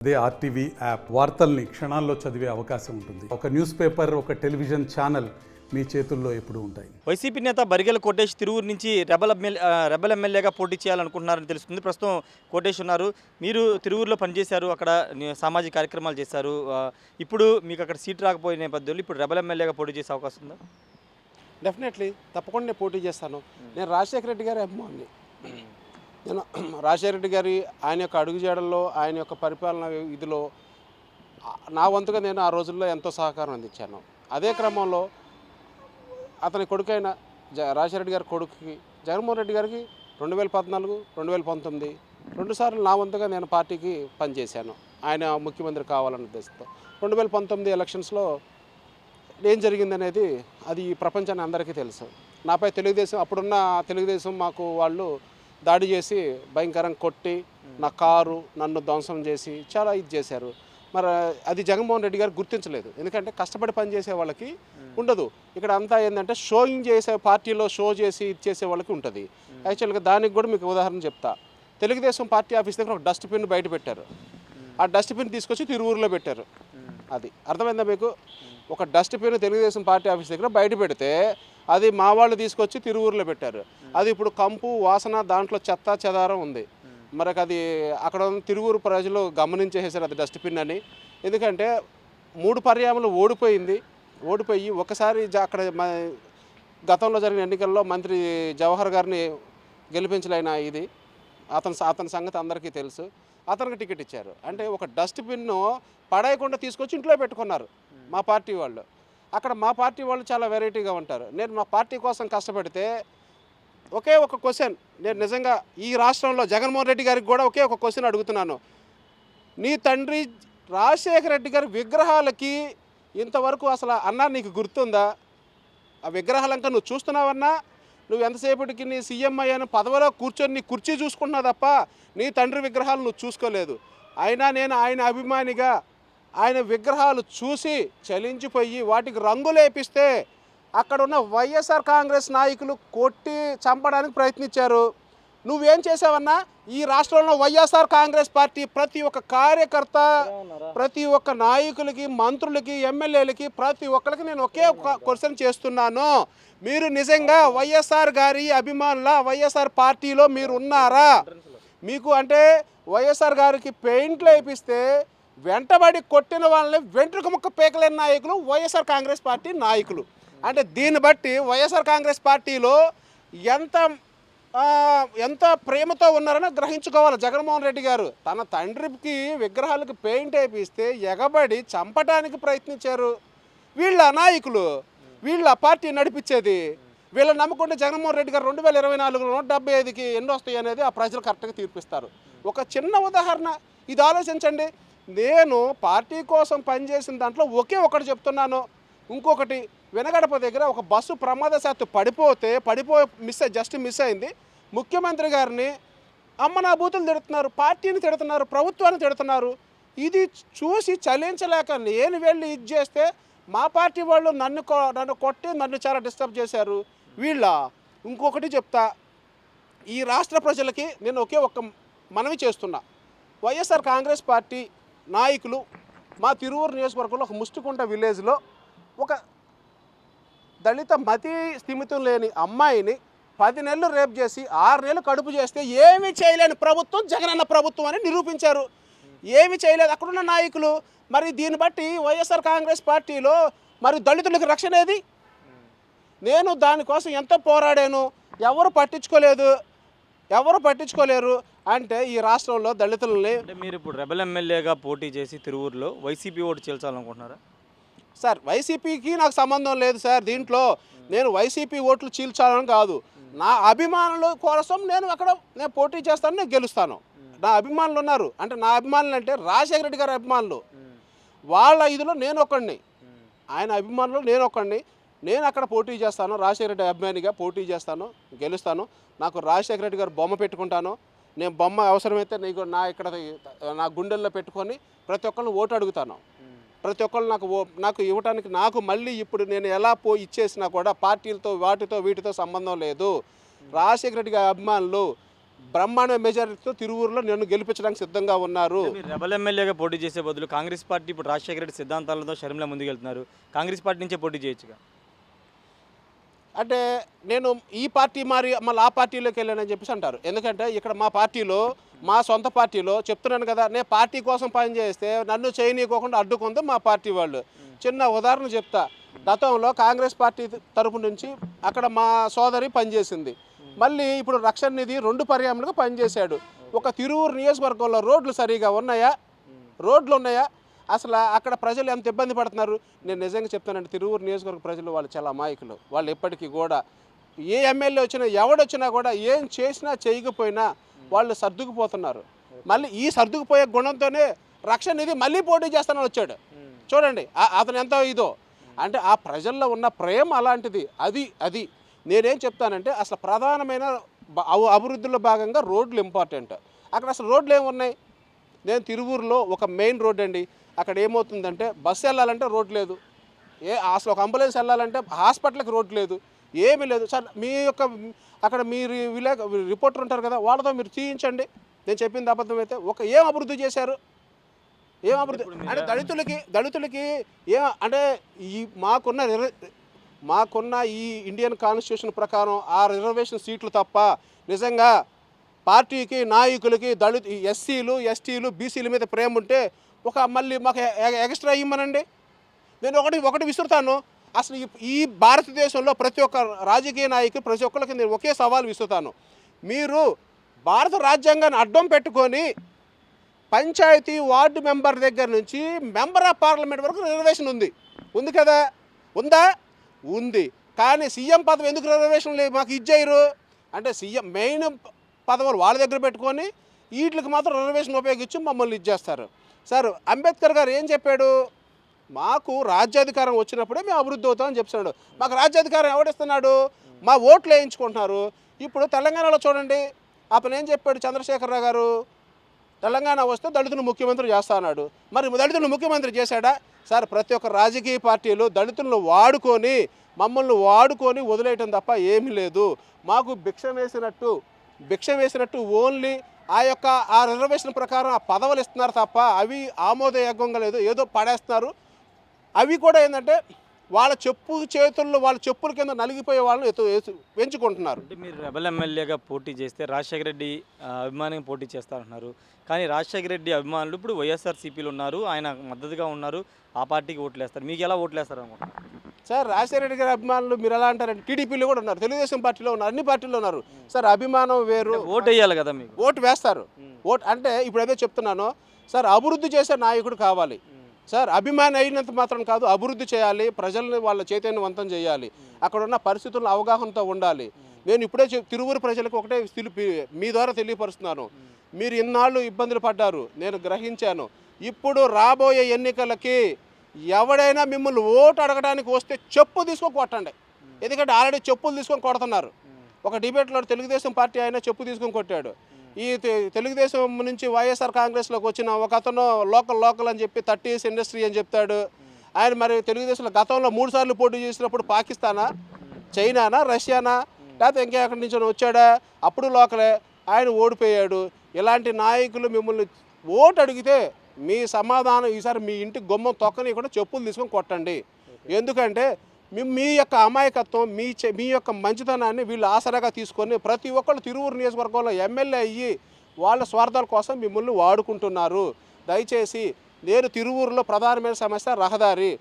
అదే RTV app వార్తల్ని క్షణాల్లో చదివే అవకాశం ఉంటుంది. ఒక న్యూస్ పేపర్, ఒక టెలివిజన్ ఛానల్ మీ చేతుల్లో ఎప్పుడూ ఉంటాయి. వైసీపీ నేత బరిగెల కోటేష్ తిరువూరు నుంచి రెబల్ ఎమ్మెల్యేగా పోటీ చేయాలనుకుంటున్నారని తెలుస్తుంది. ప్రస్తుతం కోటేష్ ఉన్నారు. మీరు తిరువూరులో పనిచేశారు, అక్కడ సామాజిక కార్యక్రమాలు చేశారు. ఇప్పుడు మీకు అక్కడ సీట్ రాకపోయిన నేపథ్యంలో ఇప్పుడు రెబల్ ఎమ్మెల్యేగా పోటీ చేసే అవకాశం ఉందా? డెఫినెట్లీ తప్పకుండా నేను పోటీ చేస్తాను. నేను రాజశేఖర రెడ్డి గారి అభిమాని. నేను రాజశేఖర రెడ్డి గారి ఆయన యొక్క అడుగుజాడల్లో, ఆయన యొక్క పరిపాలన ఇదిలో నా వంతుగా నేను ఆ రోజుల్లో ఎంతో సహకారం అందించాను. అదే క్రమంలో అతని కొడుకైన రాజశేఖర రెడ్డి గారి కొడుకుకి జగన్మోహన్ రెడ్డి గారికి 2014, 2019 రెండుసార్లు నా వంతుగా నేను పార్టీకి పనిచేశాను, ఆయన ముఖ్యమంత్రి కావాలన్న ఉద్దేశంతో. 2019 ఎలక్షన్స్లో ఏం జరిగిందనేది అది ప్రపంచాన్ని అందరికీ తెలుసు. నాపై అప్పుడున్న తెలుగుదేశం మాకు వాళ్ళు దాడి చేసి భయంకరంగా కొట్టి నా కారు నన్ను ధ్వంసం చేసి చాలా ఇది చేశారు. మరి అది జగన్మోహన్ రెడ్డి గారు గుర్తించలేదు. ఎందుకంటే కష్టపడి పనిచేసే వాళ్ళకి ఉండదు. ఇక్కడ అంతా ఏంటంటే షోయింగ్ చేసే, పార్టీలో షో చేసి ఇది చేసే వాళ్ళకి ఉంటుంది. యాక్చువల్గా దానికి కూడా మీకు ఉదాహరణ చెప్తా. తెలుగుదేశం పార్టీ ఆఫీస్ దగ్గర ఒక డస్ట్బిన్ బయట పెట్టారు. ఆ డస్ట్బిన్ తీసుకొచ్చి తిరువూరులో పెట్టారు. అది అర్థమైందా మీకు? ఒక డస్ట్బిన్ తెలుగుదేశం పార్టీ ఆఫీస్ దగ్గర బయట పెడితే అది మా వాళ్ళు తీసుకొచ్చి తిరువూరులో పెట్టారు. అది ఇప్పుడు కంపు వాసన, దాంట్లో చెత్త చెదారం ఉంది. మరి అది అక్కడ తిరువూరు ప్రజలు గమనించేసారు అది డస్ట్బిన్ అని. ఎందుకంటే 3 పర్యాములు ఓడిపోయి ఒకసారి అక్కడ గతంలో జరిగిన ఎన్నికల్లో మంత్రి జవహర్ గారిని గెలిపించలేన ఇది అతని సంగతి అందరికీ తెలుసు. అతనికి టికెట్ ఇచ్చారు. అంటే ఒక డస్ట్బిన్ను పడేయకుండా తీసుకొచ్చి ఇంట్లో పెట్టుకున్నారు మా పార్టీ వాళ్ళు. అక్కడ మా పార్టీ వాళ్ళు చాలా వెరైటీగా ఉంటారు. నేను మా పార్టీ కోసం కష్టపడితే ఒకే ఒక క్వశ్చన్, నేను నిజంగా ఈ రాష్ట్రంలో జగన్మోహన్ రెడ్డి గారికి కూడా ఒకే ఒక క్వశ్చన్ అడుగుతున్నాను. నీ తండ్రి రాజశేఖర రెడ్డి గారి విగ్రహాలకి ఇంతవరకు అసలు అన్నా నీకు గుర్తుందా? ఆ విగ్రహాలంకా నువ్వు చూస్తున్నావన్నా? నువ్వు ఎంతసేపటికి నీ సీఎం అయ్యాను పదవిలో కూర్చొని నీ కుర్చీ చూసుకుంటున్నావు తప్ప నీ తండ్రి విగ్రహాలు నువ్వు చూసుకోలేదు. అయినా నేను ఆయన అభిమానిగా ఆయన విగ్రహాలు చూసి చలించిపోయి వాటికి రంగులేపిస్తే అక్కడ ఉన్న వైఎస్ఆర్ కాంగ్రెస్ నాయకులు కొట్టి చంపడానికి ప్రయత్నించారు. నువ్వేం చేసావన్నా? ఈ రాష్ట్రంలో వైఎస్ఆర్ కాంగ్రెస్ పార్టీ ప్రతి ఒక్క కార్యకర్త, ప్రతి ఒక్క నాయకులకి, మంత్రులకి, ఎమ్మెల్యేలకి, ప్రతి ఒక్కరికి నేను ఒకే ఒక క్వశ్చన్ చేస్తున్నాను. మీరు నిజంగా వైఎస్ఆర్ గారి అభిమానుల, వైఎస్ఆర్ పార్టీలో మీరు ఉన్నారా? మీకు అంటే వైఎస్ఆర్ గారికి పెయింట్లు వేయిస్తే వెంటబడి కొట్టిన వాళ్ళని వెంట్రుక ముక్క పేకలేని నాయకులు వైఎస్ఆర్ కాంగ్రెస్ పార్టీ నాయకులు. అంటే దీన్ని బట్టి వైఎస్ఆర్ కాంగ్రెస్ పార్టీలో ఎంత ప్రేమతో ఉన్నారని గ్రహించుకోవాలి. జగన్మోహన్ రెడ్డి గారు తన తండ్రికి విగ్రహాలకు పెయింట్ వేయిస్తే ఎగబడి చంపడానికి ప్రయత్నించారు. వీళ్ళ నాయకులు, వీళ్ళ పార్టీ నడిపించేది. వీళ్ళని నమ్ముకుంటే జగన్మోహన్ రెడ్డి గారు 2024లో 175కి ఎన్ని వస్తాయి అనేది ఆ ప్రజలు కరెక్ట్గా తీర్పిస్తారు. ఒక చిన్న ఉదాహరణ ఇది ఆలోచించండి. నేను పార్టీ కోసం పనిచేసిన దాంట్లో ఒకే ఒకటి చెప్తున్నాను. ఇంకొకటి, వెనగడప దగ్గర ఒక బస్సు ప్రమాదశాత్తు జస్ట్ మిస్ అయింది. ముఖ్యమంత్రి గారిని అమ్మనా బూతులు తిడుతున్నారు, పార్టీని తిడుతున్నారు, ప్రభుత్వాన్ని తిడుతున్నారు. ఇది చూసి చలించలేక నేను వెళ్ళి ఇది చేస్తే మా పార్టీ వాళ్ళు నన్ను కొట్టి నన్ను చాలా డిస్టర్బ్ చేశారు. ఇంకొకటి చెప్తా, ఈ రాష్ట్ర ప్రజలకి నేను ఒకే ఒక్క మనవి చేస్తున్నా. వైఎస్ఆర్ కాంగ్రెస్ పార్టీ నాయకులు మా తిరువూరు నియోజకవర్గంలో ఒక ముస్టికుంట విలేజ్లో ఒక దళిత మతి స్థిమితం లేని అమ్మాయిని 10 నెలలు రేప్ చేసి 6 నెలలు కడుపు చేస్తే ఏమీ చేయలేని ప్రభుత్వం జగనన్న ప్రభుత్వం అని నిరూపించారు. ఏమీ చేయలేదు అక్కడున్న నాయకులు. మరి దీన్ని బట్టి వైఎస్ఆర్ కాంగ్రెస్ పార్టీలో మరి దళితులకు రక్షణ ఏది? నేను దానికోసం ఎంతో పోరాడాను, ఎవరు పట్టించుకోలేరు. అంటే ఈ రాష్ట్రంలో దళితులని మీరు ఇప్పుడు రెబల్ ఎమ్మెల్యేగా పోటీ చేసి తిరువూరులో వైసీపీ ఓటు చీల్చాలనుకుంటున్నారా? సార్, వైసీపీకి నాకు సంబంధం లేదు సార్. దీంట్లో నేను వైసీపీ ఓట్లు చీల్చాలని కాదు, నా అభిమానుల కోసం నేను పోటీ చేస్తాను, నేను గెలుస్తాను. నా అభిమానులు ఉన్నారు. అంటే నా అభిమానులు అంటే రాజశేఖర రెడ్డి గారి అభిమానులు. వాళ్ళ ఇదిలో నేను ఒకడిని, ఆయన అభిమానులు నేను ఒకడిని. నేను అక్కడ పోటీ చేస్తాను, రాజశేఖర రెడ్డి అభిమానిగా పోటీ చేస్తాను, గెలుస్తాను. నాకు రాజశేఖర రెడ్డి గారు బొమ్మ పెట్టుకుంటాను. నేను బొమ్మ అవసరమైతే నా గుండెల్లో పెట్టుకొని ప్రతి ఒక్కరిని ఓటు అడుగుతాను. ప్రతి ఒక్కళ్ళు నాకు ఇవ్వటానికి నాకు మళ్ళీ ఇప్పుడు నేను ఎలా ఇచ్చేసినా కూడా పార్టీలతో వీటితో సంబంధం లేదు. రాజశేఖర రెడ్డి గారి అభిమానులు బ్రహ్మాండ మెజారిటీతో తిరువూరులో నన్ను గెలిపించడానికి సిద్ధంగా ఉన్నారు. మీరు రెబల్ ఎమ్మెల్యేగా పోటీ చేసే బదులు కాంగ్రెస్ పార్టీ ఇప్పుడు రాజశేఖర రెడ్డి సిద్ధాంతాలతో షర్మిల ముందుకెళ్తున్నారు, కాంగ్రెస్ పార్టీ నుంచే పోటీ చేయొచ్చుగా. అంటే నేను ఈ పార్టీ మారి మళ్ళీ ఆ పార్టీలోకి వెళ్ళానని చెప్పేసి అంటారు. ఎందుకంటే ఇక్కడ మా పార్టీలో, మా సొంత పార్టీలో చెప్తున్నాను కదా, నేను పార్టీ కోసం పనిచేస్తే నన్ను చేయనీయకోకుండా అడ్డుకుంది మా పార్టీ వాళ్ళు. చిన్న ఉదాహరణ చెప్తా. గతంలో కాంగ్రెస్ పార్టీ తరపు నుంచి అక్కడ మా సోదరి పనిచేసింది. మళ్ళీ ఇప్పుడు రక్షణ నిధి 2 పర్యాములుగా పనిచేశాడు. ఒక తిరువూరు నియోజకవర్గంలో రోడ్లు సరిగా ఉన్నాయా? రోడ్లు ఉన్నాయా? అసలు అక్కడ ప్రజలు ఎంత ఇబ్బంది పడుతున్నారు. నేను నిజంగా చెప్తానంటే తిరువూరు నియోజకవర్గ ప్రజలు వాళ్ళు చాలా అమాయకులు. వాళ్ళు ఎప్పటికీ కూడా ఏ ఎమ్మెల్యే వచ్చినా ఎవడొచ్చినా కూడా ఏం చేసినా చేయకపోయినా వాళ్ళు సర్దుకుపోతున్నారు. మళ్ళీ ఈ సర్దుకుపోయే గుణంతోనే రక్షణ నిధి మళ్ళీ పోటీ చేస్తానని వచ్చాడు. చూడండి అతను ఎంత ఇదో. అంటే ఆ ప్రజల్లో ఉన్న ప్రేమ అలాంటిది. అది నేనేం చెప్తానంటే అసలు ప్రధానమైన అభివృద్ధిలో భాగంగా రోడ్లు ఇంపార్టెంట్. అక్కడ అసలు రోడ్లు ఏమున్నాయి? నేను తిరువూరులో ఒక మెయిన్ రోడ్ అండి. అక్కడ ఏమవుతుందంటే బస్సు వెళ్ళాలంటే రోడ్ లేదు, అసలు ఒక అంబులెన్స్ వెళ్ళాలంటే హాస్పిటల్కి రోడ్ లేదు, ఏమీ లేదు. సార్ మీ యొక్క అక్కడ మీరు రిపోర్టర్ ఉంటారు కదా, వాళ్ళతో మీరు తీయించండి నేను చెప్పింది అబద్ధమైతే. ఏం అభివృద్ధి చేశారు? ఏం అభివృద్ధి అంటే దళితులకి అంటే ఈ మాకున్న ఈ ఇండియన్ కాన్స్టిట్యూషన్ ప్రకారం 6 రిజర్వేషన్ సీట్లు తప్ప నిజంగా పార్టీకి నాయకులకి ఎస్సీలు ఎస్టీలు బీసీల మీద ప్రేమ ఉంటే మళ్ళీ మాకు ఎక్స్ట్రా ఇవ్వమనండి. నేను ఒకటి విసురుతాను. అసలు ఈ భారతదేశంలో ప్రతి ఒక్క రాజకీయ నాయకులు ప్రతి ఒక్కరికి నేను ఒకే సవాల్ విసురుతాను. మీరు భారత రాజ్యాంగాన్ని అడ్డం పెట్టుకొని పంచాయతీ వార్డు మెంబర్ దగ్గర నుంచి మెంబర్ ఆఫ్ పార్లమెంట్ వరకు రిజర్వేషన్ ఉంది కదా? ఉందా? ఉంది. కానీ సీఎం పదవి ఎందుకు రిజర్వేషన్ లేదు మాకు ఇచ్చేయరు అంటే సీఎం మెయిన్ పదవులు వాళ్ళ దగ్గర పెట్టుకొని వీటికి మాత్రం రిజర్వేషన్ ఉపయోగించి మమ్మల్ని ఇచ్చేస్తారు. సార్ అంబేద్కర్ గారు ఏం చెప్పాడు? మాకు రాజ్యాధికారం వచ్చినప్పుడే మేము అభివృద్ధి అవుతామని చెప్తున్నాడు. మాకు రాజ్యాధికారం ఎవడిస్తున్నాడు? మా ఓట్లు వేయించుకుంటున్నారు. ఇప్పుడు తెలంగాణలో చూడండి, అతను ఏం చెప్పాడు చంద్రశేఖరరావు గారు? తెలంగాణ వస్తే దళితులను ముఖ్యమంత్రి చేస్తా అన్నాడు. మరి దళితులను ముఖ్యమంత్రి చేశాడా? సార్ ప్రతి ఒక్క రాజకీయ పార్టీలు దళితులను మమ్మల్ని వాడుకొని వదిలేయటం తప్ప ఏమీ లేదు. మాకు భిక్ష వేసినట్టు ఓన్లీ ఆ రిజర్వేషన్ ప్రకారం ఆ పదవులు ఇస్తున్నారు తప్ప అవి ఆమోదయోగ్యంగా లేదు, ఏదో పడేస్తున్నారు. అవి కూడా ఏంటంటే వాళ్ళ చెప్పుల కింద నలిగిపోయే వాళ్ళని పెంచుకుంటున్నారు. అంటే మీరు రెబల్ ఎమ్మెల్యేగా పోటీ చేస్తే రాజశేఖర రెడ్డి అభిమానంగా పోటీ చేస్తారంటున్నారు. కానీ రాజశేఖర రెడ్డి అభిమానులు ఇప్పుడు వైఎస్ఆర్సీపీలో ఉన్నారు, ఆయన మద్దతుగా ఉన్నారు, ఆ పార్టీకి ఓట్లు వేస్తారు. మీకు ఎలా ఓట్లు వేస్తారు అనుకుంటున్నారు? సార్ రాజశేఖర రెడ్డి గారి అభిమానులు మీరు ఎలా అంటారంటే టీడీపీలో కూడా ఉన్నారు, తెలుగుదేశం పార్టీలో ఉన్నారు, అన్ని పార్టీలో ఉన్నారు. సార్ అభిమానం వేరు. ఓటు వేయాలి కదా, మీకు ఓటు వేస్తారు. ఓటు అంటే ఇప్పుడు ఏదో చెప్తున్నాను సార్, అభివృద్ధి చేసే నాయకుడు కావాలి సార్. అభిమాని అయినంత మాత్రం కాదు, అభివృద్ధి చేయాలి, ప్రజల్ని వాళ్ళ చైతన్యవంతం చేయాలి, అక్కడ ఉన్న పరిస్థితులను అవగాహనతో ఉండాలి. నేను ఇప్పుడే తిరువూరు ప్రజలకు ఒకటే మీ ద్వారా తెలియపరుస్తున్నాను. మీరు ఇన్నాళ్ళు ఇబ్బందులు పడ్డారు, నేను గ్రహించాను. ఇప్పుడు రాబోయే ఎన్నికలకి ఎవడైనా మిమ్మల్ని ఓటు అడగడానికి వస్తే చెప్పు తీసుకొని కొట్టండి. ఎందుకంటే ఆల్రెడీ చెప్పులు తీసుకొని కొడుతున్నారు. ఒక డిబేట్లో తెలుగుదేశం పార్టీ అయినా చెప్పు తీసుకొని కొట్టాడు. ఈ తెలుగుదేశం నుంచి వైఎస్ఆర్ కాంగ్రెస్లోకి వచ్చిన ఒక అతను లోకల్ అని చెప్పి 30 years ఇండస్ట్రీ అని చెప్తాడు. ఆయన మరి తెలుగుదేశంలో గతంలో 3 సార్లు పోటీ చేసినప్పుడు పాకిస్తానా, చైనానా, రష్యానా, లేకపోతే ఇంకెక్కడి నుంచి వచ్చాడా, అప్పుడు లోకలే, ఆయన ఓడిపోయాడు. ఇలాంటి నాయకులు మిమ్మల్ని ఓటు అడిగితే మీ సమాధానం ఈసారి మీ ఇంటి గుమ్మం తొక్కని కూడా చెప్పులు తీసుకొని కొట్టండి. ఎందుకంటే మీ యొక్క అమాయకత్వం, మీ యొక్క మంచితనాన్ని వీళ్ళు ఆసరాగా తీసుకొని ప్రతి ఒక్కళ్ళు తిరువూరు నియోజకవర్గంలో ఎమ్మెల్యే అయ్యి వాళ్ళ స్వార్థాల కోసం మిమ్మల్ని వాడుకుంటున్నారు. దయచేసి నేను తిరువూరులో ప్రధానమైన సమస్య రహదారి.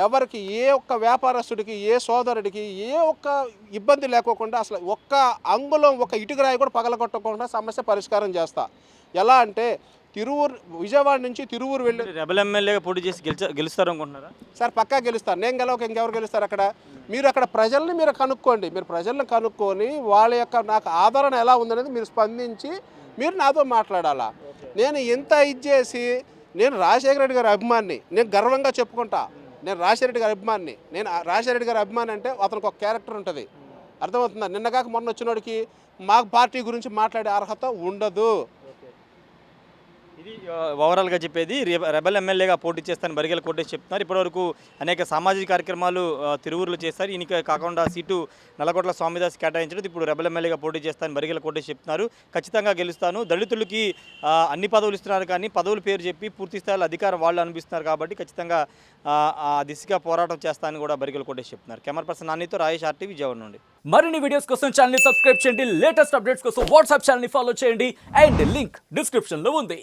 ఎవరికి ఏ ఒక్క వ్యాపారస్తుడికి, ఏ సోదరుడికి ఏ ఒక్క ఇబ్బంది లేకోకుండా అసలు ఒక్క అంగుళం ఒక ఇటుకరాయి కూడా పగలగొట్టకుండా సమస్య పరిష్కారం చేస్తా. ఎలా అంటే విజయవాడ నుంచి తిరువూరు వెళ్ళి రెబల్ ఎమ్మెల్యేగా పోటీ చేసి గెలుస్తారు అనుకుంటున్నారా? సార్ పక్కా గెలుస్తారు. నేను గెలవక ఇంకెవరు గెలుస్తారు? అక్కడ ప్రజల్ని మీరు కనుక్కోండి. మీరు ప్రజల్ని కనుక్కొని వాళ్ళ యొక్క నాకు ఆదరణ ఎలా ఉందనేది మీరు స్పందించి మీరు నాతో మాట్లాడాలా. నేను ఇంత ఇచ్చేసి నేను రాజశేఖర రెడ్డి గారి అభిమాని, నేను గర్వంగా చెప్పుకుంటా. నేను రాజశేఖర రెడ్డి గారి అభిమాని. నేను రాజశేఖర రెడ్డి గారి అభిమాని అంటే అతనికి ఒక క్యారెక్టర్ ఉంటుంది, అర్థమవుతుందా? నిన్నగాక మొన్న వచ్చినోడికి మా పార్టీ గురించి మాట్లాడే అర్హత ఉండదు. ఇది ఇది ఓవరాల్గా చెప్పేది రెబల్ ఎమ్మెల్యేగా పోటీ చేస్తానని బరిగెల కోటేష్ చెప్తున్నారు. ఇప్పటివరకు అనేక సామాజిక కార్యక్రమాలు తిరువూరులో చేస్తారు. ఈయనకి కాకుండా సీటు నల్లగొట్ల స్వామిదాస్ కేటాయించడం, ఇప్పుడు రెబల్ ఎమ్మెల్యేగా పోటీ చేస్తానని బరిగెల కోటేష్ చెప్తున్నారు. ఖచ్చితంగా గెలుస్తాను, దళితులకి అన్ని పదవులు ఇస్తున్నారు కానీ పదవుల పేరు చెప్పి పూర్తి స్థాయిలో అధికారం వాళ్ళు అనిపిస్తున్నారు కాబట్టి ఖచ్చితంగా ఆ దిశగా పోరాటం చేస్తానని కూడా బరిగెల కోటేష్ చెప్తున్నారు. Camera person నానితో Rayesh RTV Vijayawada నుండి. మరిన్ని వీడియోస్ కోసం ఛానల్ ని సబ్స్క్రైబ్ చేయండి, లేటెస్ట్ అప్డేట్స్ కోసం వాట్సాప్ ఛానల్ ని ఫాలో చేయండి అండ్ లింక్ డిస్క్రిప్షన్ లో ఉంది.